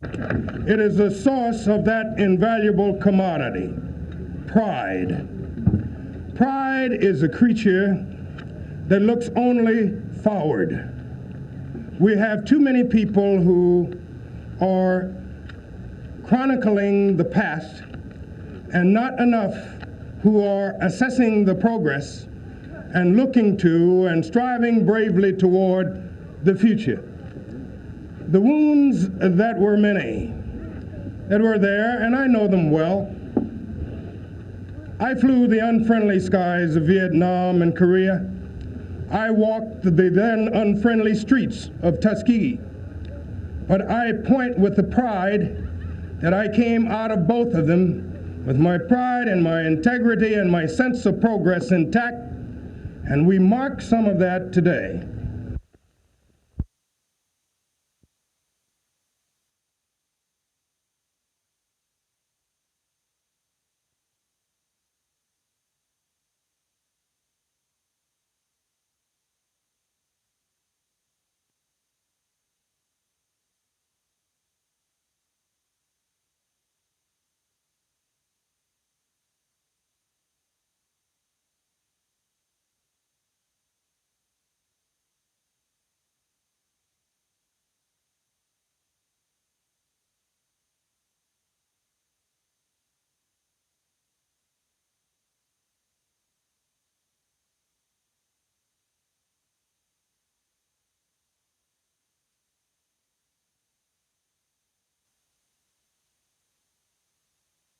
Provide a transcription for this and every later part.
It is the source of that invaluable commodity, pride. Pride is a creature that looks only forward. We have too many people who are chronicling the past and not enough who are assessing the progress and looking to and striving bravely toward the future. The wounds that were many, that were there, and I know them well. I flew the unfriendly skies of Vietnam and Korea. I walked the then unfriendly streets of Tuskegee. But I point with the pride that I came out of both of them with my pride and my integrity and my sense of progress intact, and we mark some of that today.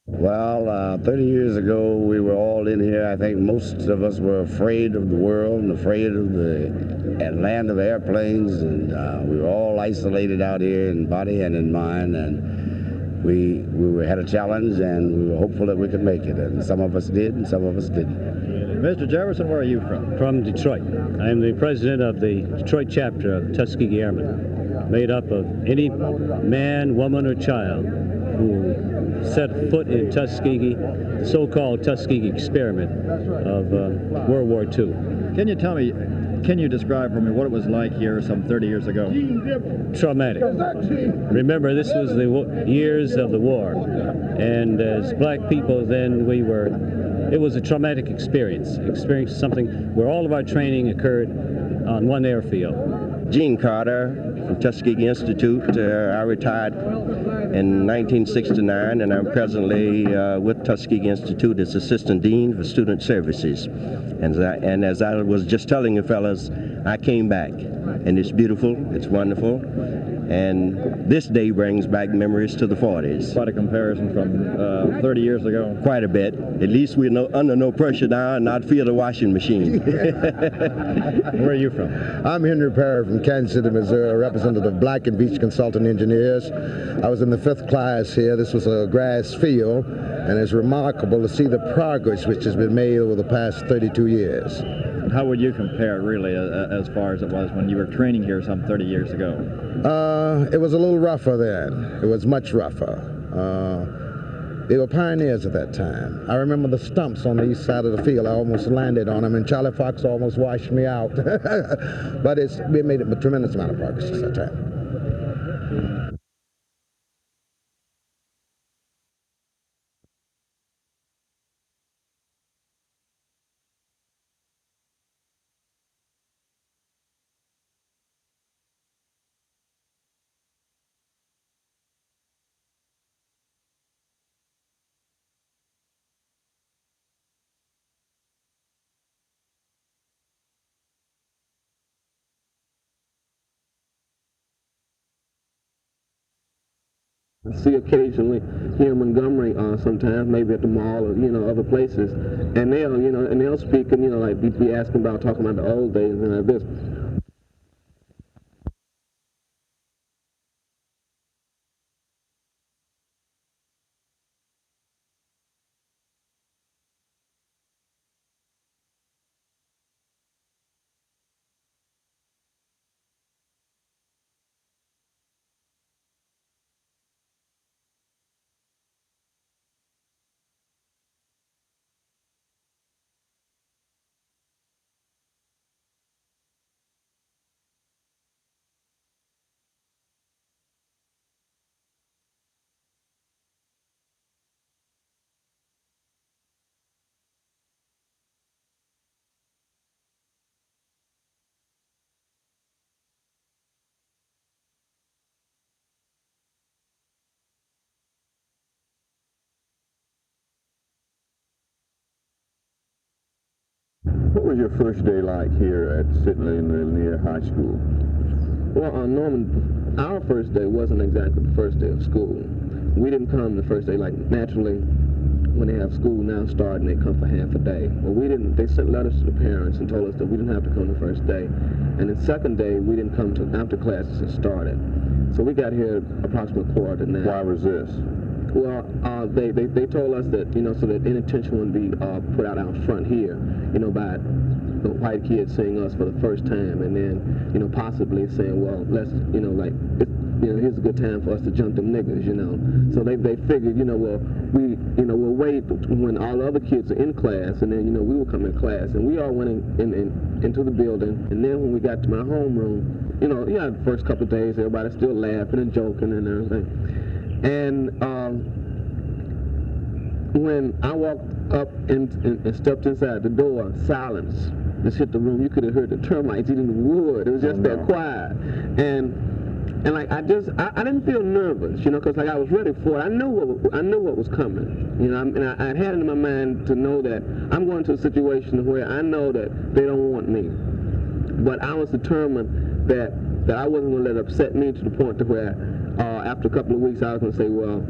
Well, 30 years ago, we were all in here. I think most of us were afraid of the world and afraid of the land of airplanes, and we were all isolated out here in body and in mind, and we had a challenge, and we were hopeful that we could make it, and some of us did, and some of us didn't. Mr. Jefferson, where are you from? From Detroit. I am the president of the Detroit chapter of Tuskegee Airmen, made up of any man, woman, or child who set foot in Tuskegee, the so-called Tuskegee experiment of World War II. Can you describe for me what it was like here some 30 years ago? Traumatic. Remember, this was the years of the war, and as black people then it was a traumatic experience something where all of our training occurred on one airfield. Gene Carter from Tuskegee Institute. I retired in 1969, and I'm presently with Tuskegee Institute as Assistant Dean for Student Services. And as I was just telling you fellas, I came back, and it's beautiful, it's wonderful, and this day brings back memories to the 40s. Quite a comparison from 30 years ago. Quite a bit. At least we're under no pressure now and not feel the washing machine. Where are you from? I'm Henry Perry from Kansas City, Missouri, representative of Black and Veatch Consulting Engineers. I was in the 5th class here. This was a grass field, and it's remarkable to see the progress which has been made over the past 32 years. How would you compare, really, as far as it was when you were training here some 30 years ago? It was a little rougher then. It was much rougher. They were pioneers at that time. I remember the stumps on the east side of the field. I almost landed on them, and Charlie Fox almost washed me out. But we made a tremendous amount of progress at that time. See occasionally here in Montgomery, sometimes maybe at the mall or other places, and they'll speak and like be asking about talking about the old days and this. What was your first day like here at Sidley Lanier High School? Well, Norman, our first day wasn't exactly the first day of school. We didn't come the first day, like naturally when they have school now starting, they come for half a day. Well, we didn't. They sent letters to the parents and told us that we didn't have to come the first day. And the second day, we didn't come to after classes had started. So we got here approximately 8:45. Why was this? Well, they told us that, so that inattention wouldn't be put out front here, by the white kids seeing us for the first time, and then, possibly saying, well, let's, here's a good time for us to jump them niggas, So they figured, well, we'll wait when all the other kids are in class, and then, we will come in class. And we all went into the building, and then when we got to my homeroom, the first couple of days, everybody's still laughing and joking and everything. And when I walked up and stepped inside the door, silence just hit the room. You could have heard the termites eating the wood. It was just that quiet. And like I didn't feel nervous, because like I was ready for it. I knew what was coming, and I had it in my mind to know that I'm going to a situation where I know that they don't want me, but I was determined that I wasn't going to let it upset me to the point to where after a couple of weeks I was going to say, well,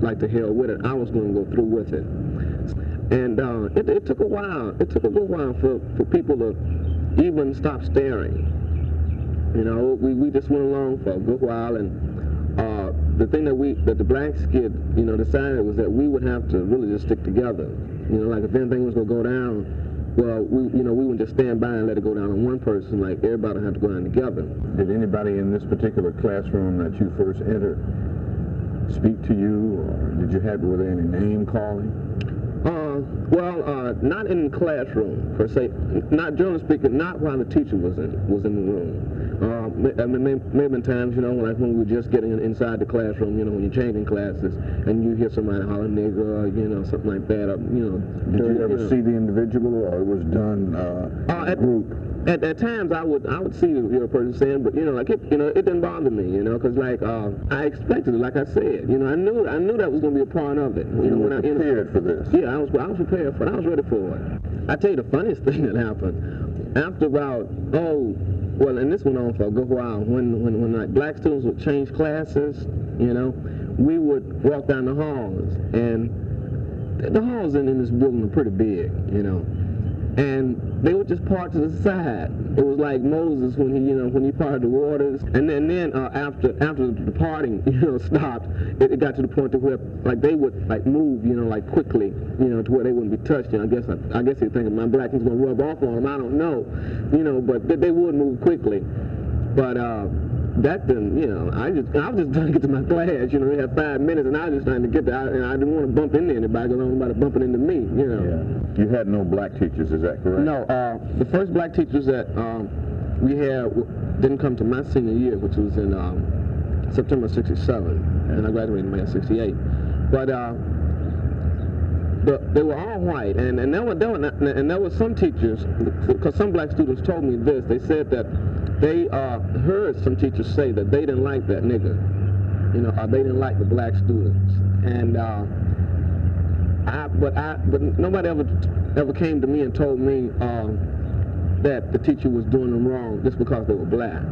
like to hell with it. I was going to go through with it. And it took a while. It took a good while for people to even stop staring. We just went along for a good while, and the thing that the blacks kid, decided was that we would have to really just stick together. Like if anything was going to go down, well, we wouldn't just stand by and let it go down on one person. Like everybody had to go down together. Did anybody in this particular classroom that you first entered speak to you, or were there any name calling? Not in the classroom per se. Not generally speaking. Not while the teacher was in the room. Maybe times, when we were just getting inside the classroom, when you're changing classes, and you hear somebody holler nigger, or something like that. Did you ever see the individual, or it was done as a group? At times I would see the person saying, but it didn't bother me, because I expected it, like I said, I knew that was going to be a part of it. You were prepared for this. Yeah, I was prepared for it. I was ready for it. I tell you the funniest thing that happened after about and this went on for a good while. When like black students would change classes, we would walk down the halls, and the halls in this building are pretty big, and they would just part to the side. It was like Moses when he parted the waters, and then after the parting, stopped. It got to the point to where like they would like move, like quickly, to where they wouldn't be touched. I guess they're thinking my blackness gonna rub off on them. I don't know, but they would move quickly. But that didn't, I was just trying to get to my class. We had 5 minutes, and I was just trying to get there, and I didn't want to bump into anybody because I don't want anybody bumping into me. Yeah. You had no black teachers, is that correct? No. The first black teachers that we had didn't come to my senior year, which was in September '67, and I graduated in May '68. But they were all white, and there were some teachers, because some black students told me this. They said that they heard some teachers say that they didn't like that nigger, or they didn't like the black students, and but nobody ever came to me and told me that the teacher was doing them wrong just because they were black.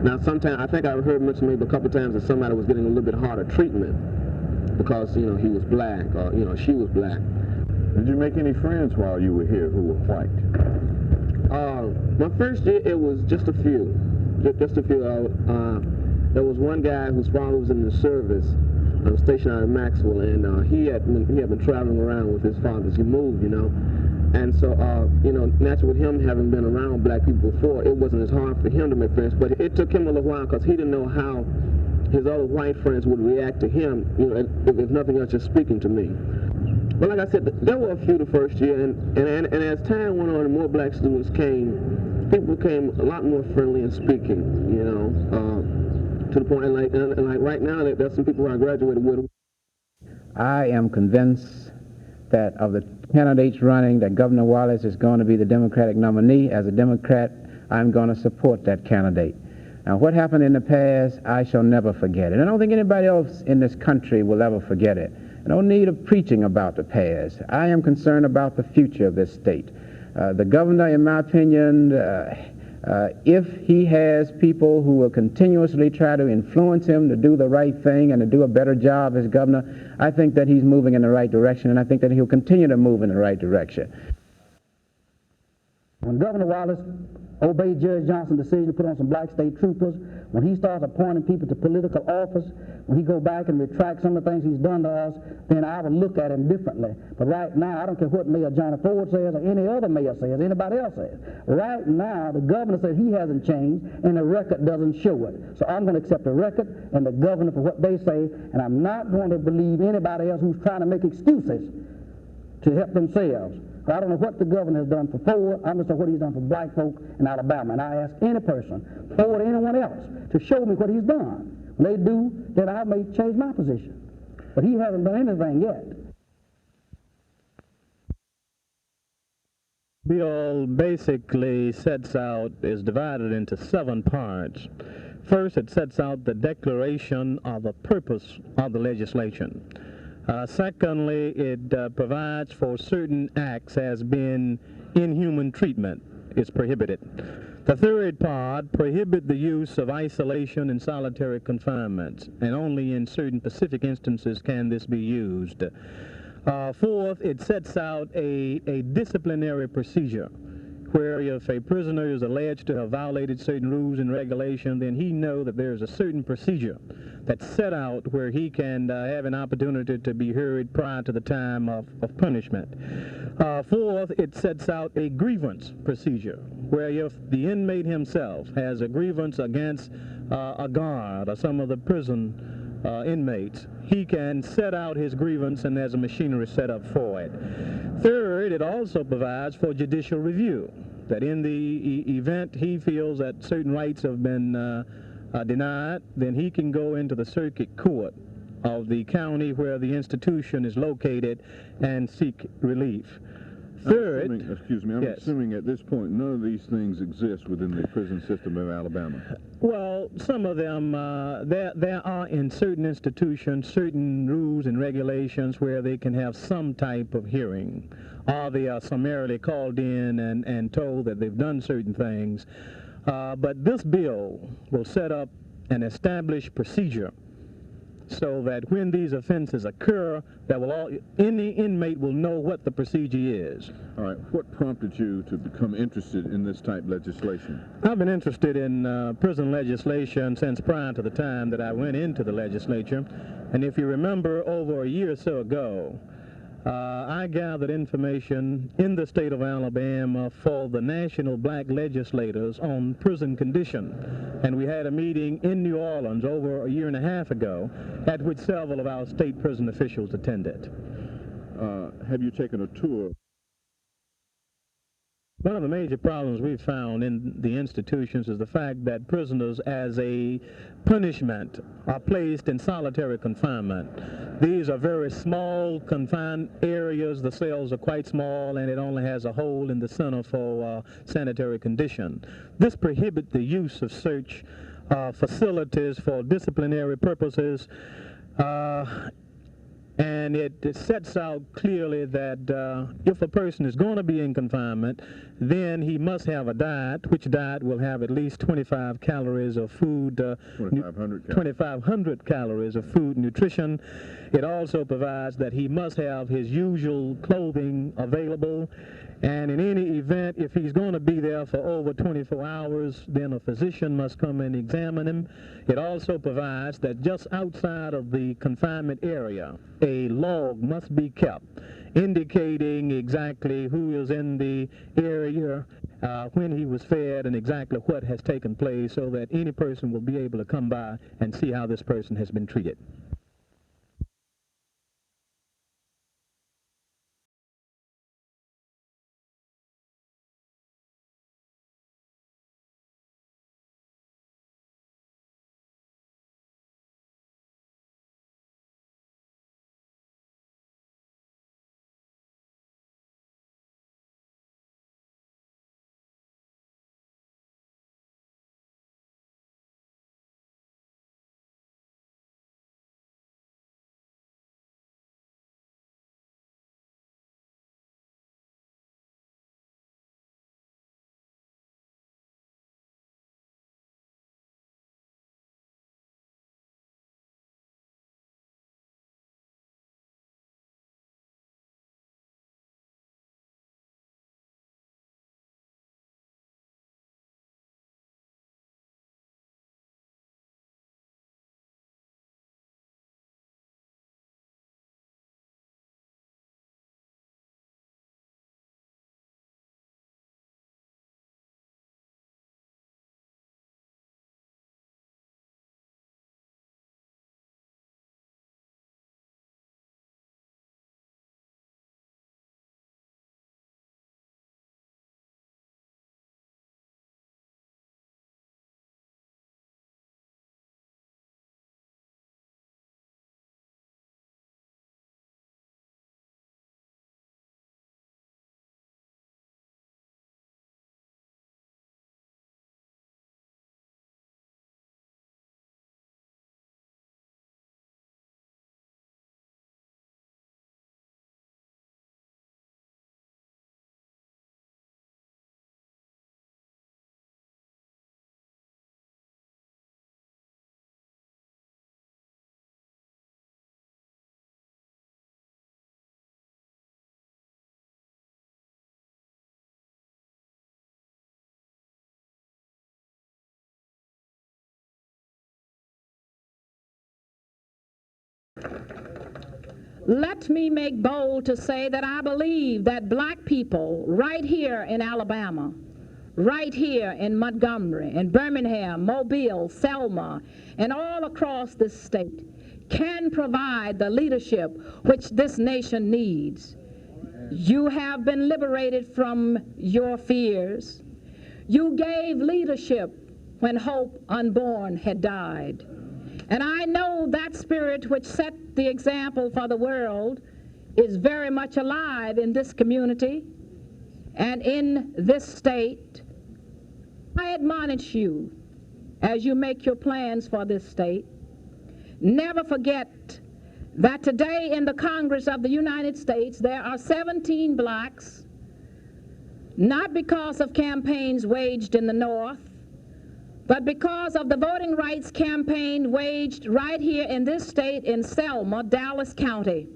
Now, sometimes I think I heard mentioned maybe a couple times that somebody was getting a little bit harder treatment because he was black, or she was black. Did you make any friends while you were here who were white? My first year, it was just a few. Just a few. There was one guy whose father was in the service, stationed out in Maxwell, and he had been traveling around with his father as he moved, And so, naturally with him having been around black people before, it wasn't as hard for him to make friends, but it took him a little while because he didn't know how his other white friends would react to him, if nothing else, just speaking to me. But like I said, there were a few the first year, and as time went on and more black students came, people became a lot more friendly and speaking, to the point, and like right now, there's some people who I graduated with. I am convinced that of the candidates running, that Governor Wallace is going to be the Democratic nominee. As a Democrat, I'm going to support that candidate. Now, what happened in the past, I shall never forget it. I don't think anybody else in this country will ever forget it. No need of preaching about the past. I am concerned about the future of this state. The governor, in my opinion, if he has people who will continuously try to influence him to do the right thing and to do a better job as governor, I think that he's moving in the right direction, and I think that he'll continue to move in the right direction. When Governor Wallace obeyed Judge Johnson's decision to put on some black state troopers, when he starts appointing people to political office, when he go back and retract some of the things he's done to us, then I will look at him differently. But right now, I don't care what Mayor Johnny Ford says or any other mayor says, anybody else says. Right now, the governor says he hasn't changed, and the record doesn't show it. So I'm going to accept the record and the governor for what they say, and I'm not going to believe anybody else who's trying to make excuses to help themselves. I don't know what the governor has done for Ford. I'm just know what he's done for black folk in Alabama. And I ask any person, Ford or anyone else, to show me what he's done. When they do, then I may change my position. But he hasn't done anything yet. Bill basically is divided into 7 parts. First, it sets out the declaration of the purpose of the legislation. Secondly, it provides for certain acts as being inhuman treatment is prohibited. The third part prohibits the use of isolation and solitary confinement, and only in certain specific instances can this be used. Fourth, it sets out a disciplinary procedure, where if a prisoner is alleged to have violated certain rules and regulations, then he knows that there's a certain procedure that's set out where he can have an opportunity to be heard prior to the time of punishment. Fourth, it sets out a grievance procedure, where if the inmate himself has a grievance against a guard or some of the prison inmates, he can set out his grievance, and there's a machinery set up for it. Third, it also provides for judicial review, that in the event he feels that certain rights have been denied, then he can go into the circuit court of the county where the institution is located and seek relief. Third, I'm assuming at this point none of these things exist within the prison system of Alabama. Well, some of them, there are in certain institutions certain rules and regulations where they can have some type of hearing, or they are summarily called in and told that they've done certain things. But this bill will set up an established procedure so that when these offenses occur, any inmate will know what the procedure is. All right. What prompted you to become interested in this type of legislation? I've been interested in prison legislation since prior to the time that I went into the legislature. And if you remember, over a year or so ago, I gathered information in the state of Alabama for the national black legislators on prison condition. And we had a meeting in New Orleans over a year and a half ago, at which several of our state prison officials attended. Have you taken a tour? One of the major problems we've found in the institutions is the fact that prisoners, as a punishment, are placed in solitary confinement. These are very small, confined areas. The cells are quite small, and it only has a hole in the center for sanitary condition. This prohibits the use of such facilities for disciplinary purposes. And it sets out clearly that if a person is going to be in confinement, then he must have a diet, which diet will have at least 25 calories of food, 2,500 calories of food nutrition. It also provides that he must have his usual clothing available. And in any event, if he's going to be there for over 24 hours, then a physician must come and examine him. It also provides that just outside of the confinement area, a log must be kept, indicating exactly who is in the area, when he was fed, and exactly what has taken place, so that any person will be able to come by and see how this person has been treated. let me make bold to say that I believe that black people right here in Alabama, right here in Montgomery, in Birmingham, Mobile, Selma, and all across this state can provide the leadership which this nation needs. You have been liberated from your fears. You gave leadership when hope unborn had died. And I know that spirit which set the example for the world is very much alive in this community and in this state. I admonish you as you make your plans for this state, never forget that today in the Congress of the United States there are 17 blacks, not because of campaigns waged in the North, but because of the voting rights campaign waged right here in this state in Selma, Dallas County.